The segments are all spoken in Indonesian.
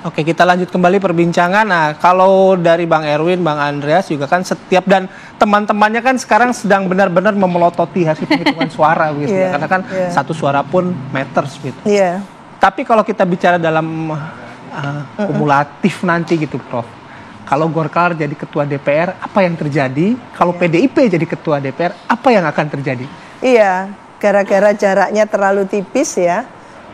Oke, kita lanjut kembali perbincangan. Nah, kalau dari Bang Erwin, Bang Andreas juga kan setiap dan teman-temannya kan sekarang sedang benar-benar memelototi hasil penghitungan suara gitu ya. Karena kan satu suara pun matters gitu. Tapi kalau kita bicara dalam kumulatif nanti gitu, Prof. Kalau Golkar jadi ketua DPR, apa yang terjadi? Kalau PDIP jadi ketua DPR, apa yang akan terjadi? Iya, gara-gara jaraknya terlalu tipis ya.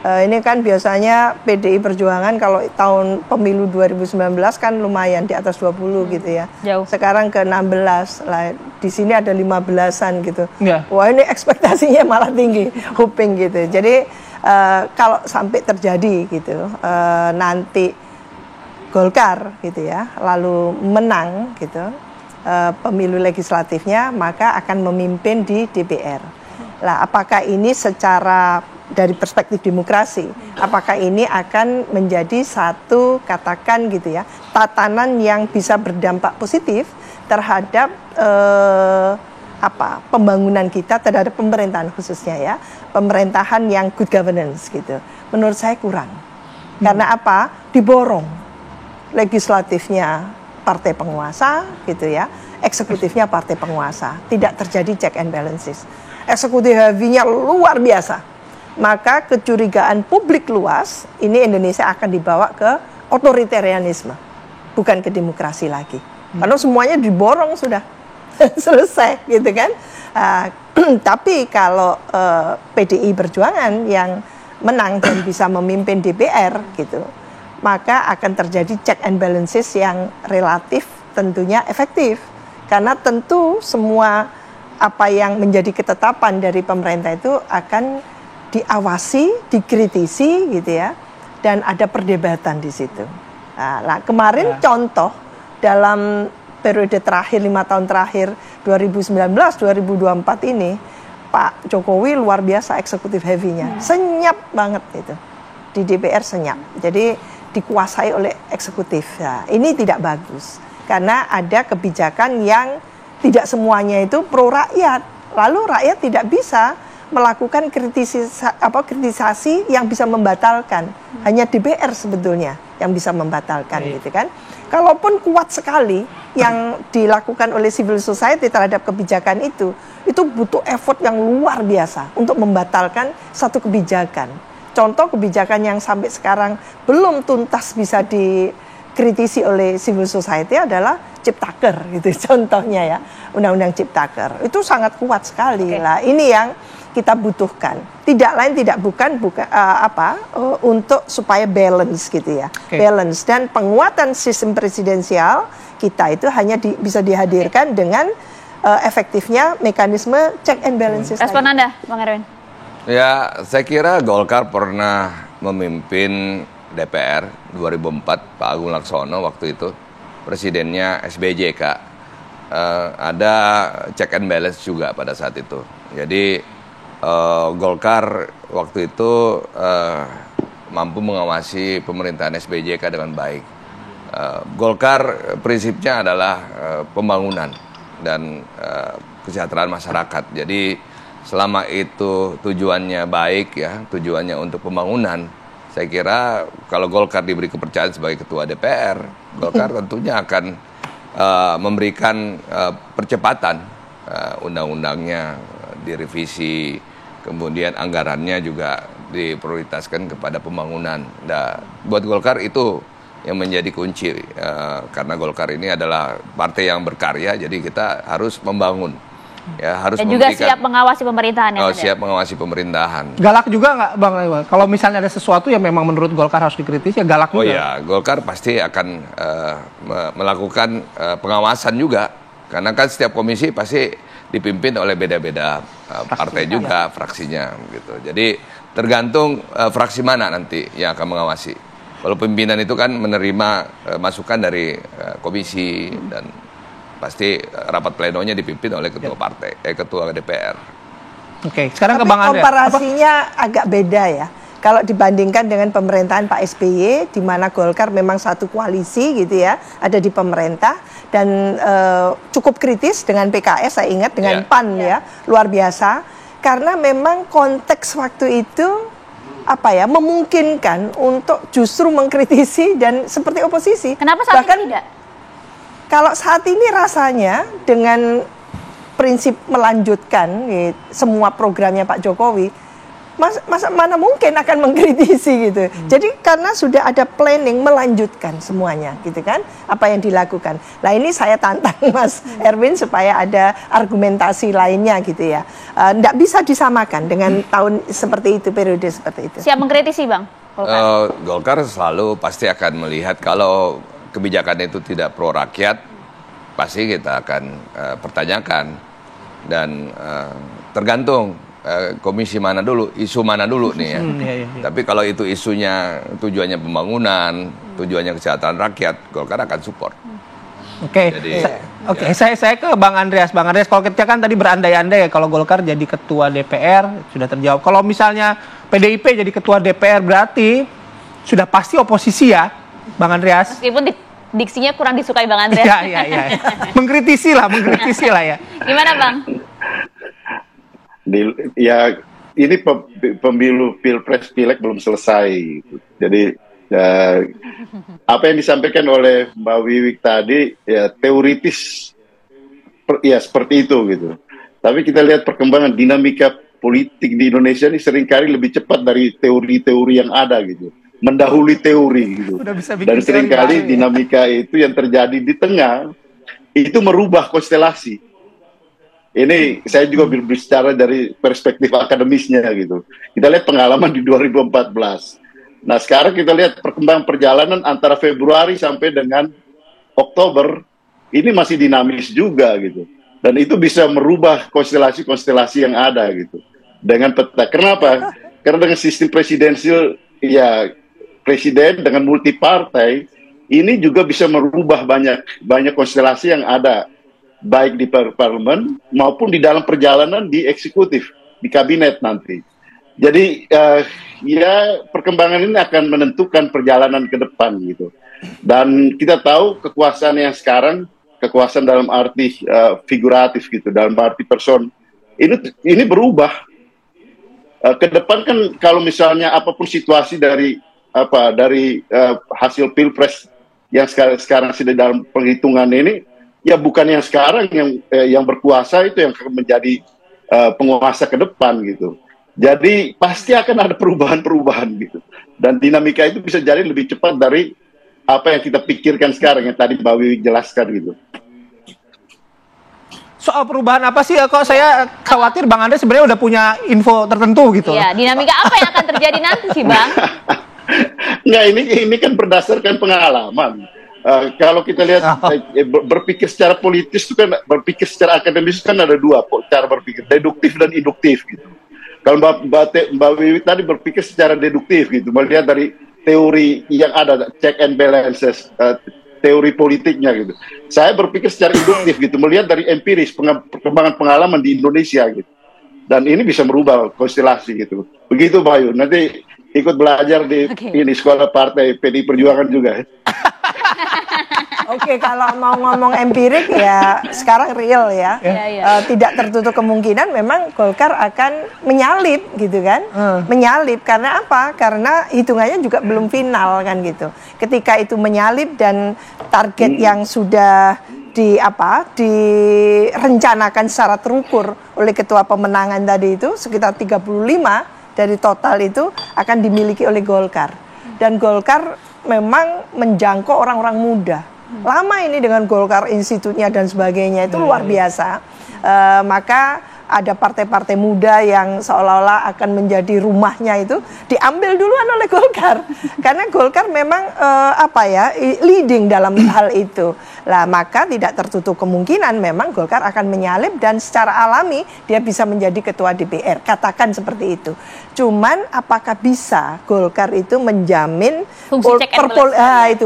Ini kan biasanya PDI Perjuangan kalau tahun pemilu 2019 kan lumayan di atas 20 gitu ya. Jauh. Sekarang ke 16 lah. Di sini ada 15-an gitu. Wah, ini ekspektasinya malah tinggi, hoping gitu. Jadi kalau sampai terjadi gitu, nanti Golkar gitu ya, lalu menang gitu pemilu legislatifnya, maka akan memimpin di DPR. Lah, apakah ini secara dari perspektif demokrasi, apakah ini akan menjadi satu katakan gitu ya, tatanan yang bisa berdampak positif terhadap pembangunan kita terhadap pemerintahan khususnya ya, pemerintahan yang good governance gitu. Menurut saya kurang. Karena apa? Diborong legislatifnya partai penguasa gitu ya, eksekutifnya partai penguasa. Tidak terjadi check and balances. Eksekutif heavy-nya luar biasa. Maka kecurigaan publik luas, ini Indonesia akan dibawa ke otoritarianisme, bukan ke demokrasi lagi. Karena semuanya diborong sudah selesai gitu kan. Tapi kalau PDI Perjuangan yang menang dan bisa memimpin DPR gitu, maka akan terjadi check and balances yang relatif tentunya efektif. Karena tentu semua apa yang menjadi ketetapan dari pemerintah itu akan diawasi, dikritisi gitu ya, dan ada perdebatan di situ. Nah, kemarin contoh dalam periode terakhir 5 tahun terakhir 2019-2024 ini, Pak Jokowi luar biasa eksekutif heavy-nya, senyap banget itu di DPR senyap. Jadi dikuasai oleh eksekutif. Nah, ini tidak bagus karena ada kebijakan yang tidak semuanya itu pro rakyat. Lalu rakyat tidak bisa melakukan kritisasi yang bisa membatalkan. Hanya DPR sebetulnya yang bisa membatalkan gitu kan. Kalaupun kuat sekali yang dilakukan oleh civil society terhadap kebijakan itu butuh effort yang luar biasa untuk membatalkan satu kebijakan. Contoh kebijakan yang sampai sekarang belum tuntas bisa dikritisi oleh civil society adalah Ciptaker gitu contohnya ya, undang-undang Ciptaker. Itu sangat kuat sekali lah. Ini yang kita butuhkan. Tidak lain tidak bukan untuk supaya balance gitu ya. Balance dan penguatan sistem presidensial kita itu hanya bisa dihadirkan dengan efektifnya mekanisme check and balances. Respon Anda, Bang Erwin? Ya, saya kira Golkar pernah memimpin DPR 2004, Pak Agung Laksono waktu itu presidennya SBY Kak. Ada check and balance juga pada saat itu. Jadi Golkar waktu itu mampu mengawasi pemerintahan SBJK dengan baik. Golkar prinsipnya adalah pembangunan dan kesejahteraan masyarakat. Jadi selama itu tujuannya baik ya, tujuannya untuk pembangunan, saya kira kalau Golkar diberi kepercayaan sebagai ketua DPR, Golkar tentunya akan memberikan percepatan undang-undangnya direvisi, kemudian anggarannya juga diprioritaskan kepada pembangunan. Nah, buat Golkar itu yang menjadi kunci, karena Golkar ini adalah partai yang berkarya, jadi kita harus membangun. Ya, harus dan juga siap mengawasi pemerintahan. Siap mengawasi pemerintahan. Galak juga nggak Bang Iwan? Kalau misalnya ada sesuatu yang memang menurut Golkar harus dikritisi, ya galak juga. Oh iya, Golkar pasti akan melakukan pengawasan juga. Karena kan setiap komisi pasti dipimpin oleh beda-beda partai juga, fraksinya gitu. Jadi tergantung fraksi mana nanti yang akan mengawasi. Kalau pimpinan itu kan menerima masukan dari komisi dan pasti rapat plenonya dipimpin oleh ketua partai, ketua DPR. Oke, sekarang ke Bang Andreas. Komparasinya agak beda ya. Kalau dibandingkan dengan pemerintahan Pak SBY, di mana Golkar memang satu koalisi gitu ya, ada di pemerintah dan cukup kritis dengan PKS, saya ingat dengan PAN ya, luar biasa. Karena memang konteks waktu itu memungkinkan untuk justru mengkritisi dan seperti oposisi. Kenapa saat Bahkan, ini tidak? Kalau saat ini rasanya dengan prinsip melanjutkan semua programnya Pak Jokowi, mana mungkin akan mengkritisi gitu. Jadi karena sudah ada planning melanjutkan semuanya gitu kan, apa yang dilakukan. Nah ini saya tantang Mas Erwin supaya ada argumentasi lainnya gitu ya. Nggak bisa disamakan dengan tahun seperti itu, periode seperti itu. Siap mengkritisi Bang? Golkar selalu pasti akan melihat kalau kebijakan itu tidak pro rakyat, pasti kita akan pertanyakan. Dan tergantung komisi mana dulu, isu mana dulu nih ya. Tapi kalau itu isunya tujuannya pembangunan, tujuannya kesejahteraan rakyat, Golkar akan support. Oke, saya ke Bang Andreas. Bang Andreas, kalau kita kan tadi berandai-andai ya kalau Golkar jadi ketua DPR sudah terjawab. Kalau misalnya PDIP jadi ketua DPR berarti sudah pasti oposisi ya, Bang Andreas. Meskipun diksinya kurang disukai Bang Andreas. Iya. Mengkritisi lah ya. Gimana Bang? Ya ini pemilu pilpres pileg belum selesai, jadi apa yang disampaikan oleh Mbak Wiwik tadi ya teoritis ya seperti itu gitu. Tapi kita lihat perkembangan dinamika politik di Indonesia ini seringkali lebih cepat dari teori-teori yang ada gitu, mendahului teori gitu. Dan seringkali dinamika itu yang terjadi di tengah itu merubah konstelasi. Ini saya juga berbicara dari perspektif akademisnya gitu. Kita lihat pengalaman di 2014. Nah sekarang kita lihat perkembangan perjalanan antara Februari sampai dengan Oktober, ini masih dinamis juga gitu. Dan itu bisa merubah konstelasi-konstelasi yang ada gitu. Dengan peta. Kenapa? Karena dengan sistem presidensial, ya presiden dengan multi partai, ini juga bisa merubah banyak konstelasi yang ada. Baik di parlemen maupun di dalam perjalanan di eksekutif, di kabinet nanti. Jadi ya perkembangan ini akan menentukan perjalanan ke depan gitu. Dan kita tahu kekuasaan yang sekarang, kekuasaan dalam arti figuratif gitu, dalam arti person, ini berubah. Ke depan kan kalau misalnya apapun situasi dari hasil pilpres yang sekarang sudah dalam penghitungan ini, ya bukan yang sekarang yang berkuasa itu yang akan menjadi penguasa ke depan gitu. Jadi pasti akan ada perubahan-perubahan gitu. Dan dinamika itu bisa jadi lebih cepat dari apa yang kita pikirkan sekarang yang tadi Mbak Wiwi jelaskan gitu. Soal perubahan apa sih? Kok saya khawatir Bang Andre sebenarnya udah punya info tertentu gitu. Iya, dinamika apa yang akan terjadi nanti sih Bang? Nggak, ini kan berdasarkan pengalaman. Kalau kita lihat berpikir secara politis itu kan, berpikir secara akademis kan ada dua cara berpikir, deduktif dan induktif gitu. Kalau Mbak Wiwi tadi berpikir secara deduktif gitu, melihat dari teori yang ada, check and balances, teori politiknya gitu. Saya berpikir secara induktif gitu, melihat dari empiris perkembangan pengalaman di Indonesia gitu. Dan ini bisa merubah konstelasi gitu. Begitu Bayu, nanti ikut belajar di ini sekolah partai PDI Perjuangan juga. Oke, kalau mau ngomong empirik ya sekarang real ya. Tidak tertutup kemungkinan memang Golkar akan menyalip gitu kan. Menyalip karena apa? Karena hitungannya juga belum final kan gitu. Ketika itu menyalip dan target yang sudah direncanakan secara terukur oleh ketua pemenangan tadi itu sekitar 35 dari total itu akan dimiliki oleh Golkar. Dan Golkar memang menjangkau orang-orang muda. Lama ini dengan Golkar Institutnya dan sebagainya itu luar biasa. Maka ada partai-partai muda yang seolah-olah akan menjadi rumahnya itu diambil duluan oleh Golkar. Karena Golkar memang leading dalam hal itu. Lah maka tidak tertutup kemungkinan memang Golkar akan menyalip dan secara alami dia bisa menjadi ketua DPR. Katakan seperti itu. Cuman apakah bisa Golkar itu menjamin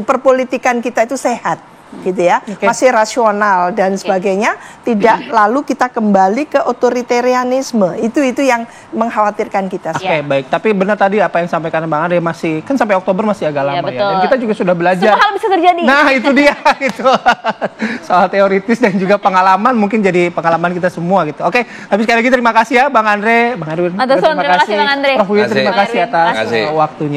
perpolitikan kita itu sehat? gitu ya, masih rasional dan sebagainya, tidak lalu kita kembali ke otoritarianisme. Itu yang mengkhawatirkan kita. Oke, baik. Tapi benar tadi apa yang sampaikan Bang Andre, masih kan sampai Oktober masih agak lama ya. Dan kita juga sudah belajar. Semua hal bisa terjadi. Nah, itu dia itu. Soal teoritis dan juga pengalaman mungkin jadi pengalaman kita semua gitu. Oke, tapi sekali lagi terima kasih ya Bang Andre, Bang Erwin. Terima kasih Bang Andre. Prof. Wiwin, terima kasih atas waktunya.